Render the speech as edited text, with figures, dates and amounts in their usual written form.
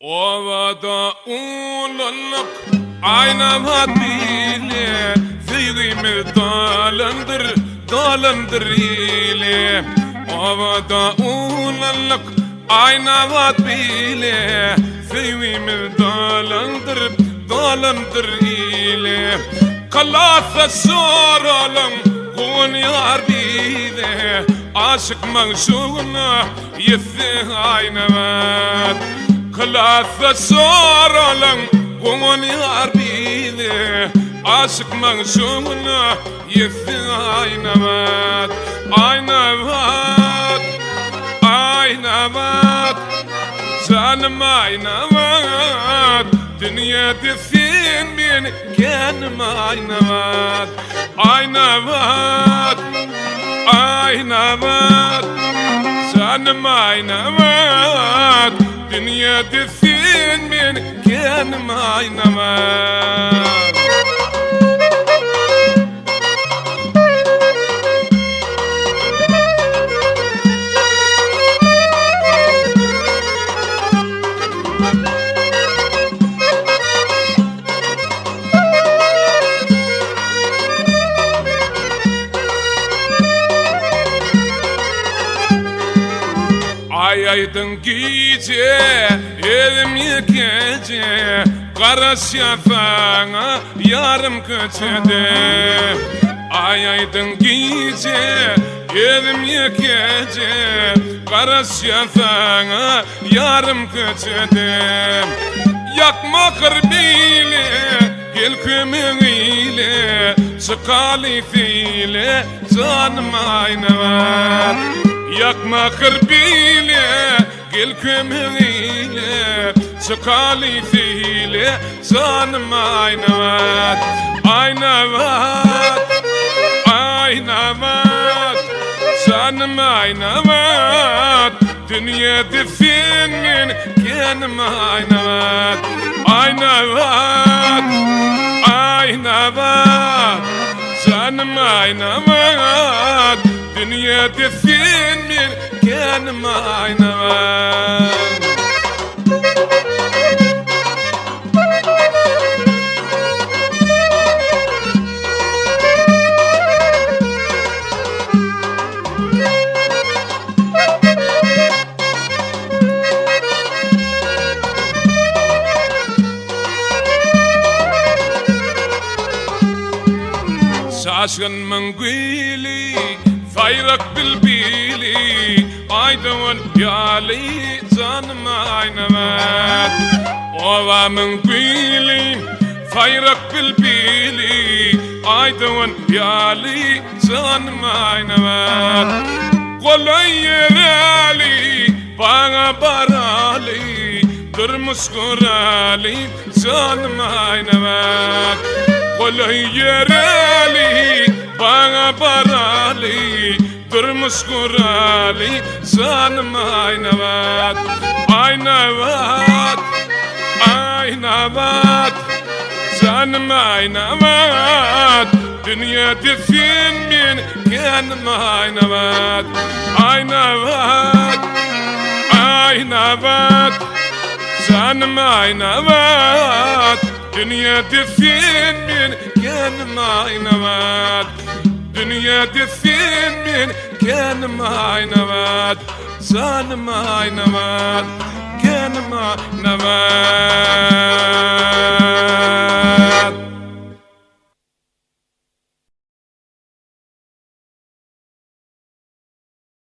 Ovada ululuk aynamat bile Zeyğimi dolandır ile Ovada ululuk aynamat bile Zeyğimi dolandır ile Kalasa soralım kun yar bile Aşık manşuna yesi aynamat Kalasa soralım kun yar bile Aşık manşuna yesi aynamat Aynamat, aynamat Canım aynamat Dünyada sen beni kendim aynamat Aynamat, aynamat Canım aynamat Dünyada sen beni kendim aynamat Aydın gece, elim gece Kara şafağına yarım köçede Aydın gece, elim gece Kara şafağına yarım köçede Yakma kırbile, gel kömüğüyle Çıkalifiyle, canım aynamat Yakma kırbile, gel kömüğüyle Çıkalifiyle, canım aynamat Aynamat, aynamat Canım aynamat Dünyada senin kendim aynamat Aynamat, aynamat Canım aynamat Dünyada senin kendim aynamat Şaşkın mengili Fayrak bilbili Aydın yali canım aynamat Ova mengili Fayrak bilbili Aydın yali canım aynamat Kolay yerali Bana barali Durmuş kurali canım aynamat Kolay yerali Bana barali Durmuş kurali Canım aynamat Aynamat, aynamat Canım aynamat Dünyada sen beni kendim aynamat Aynamat, aynamat Canım aynamat Dünyada sen beni kendim aynamat Dünyada sen beni kendim aynamat Canım aynamat Kendim aynamat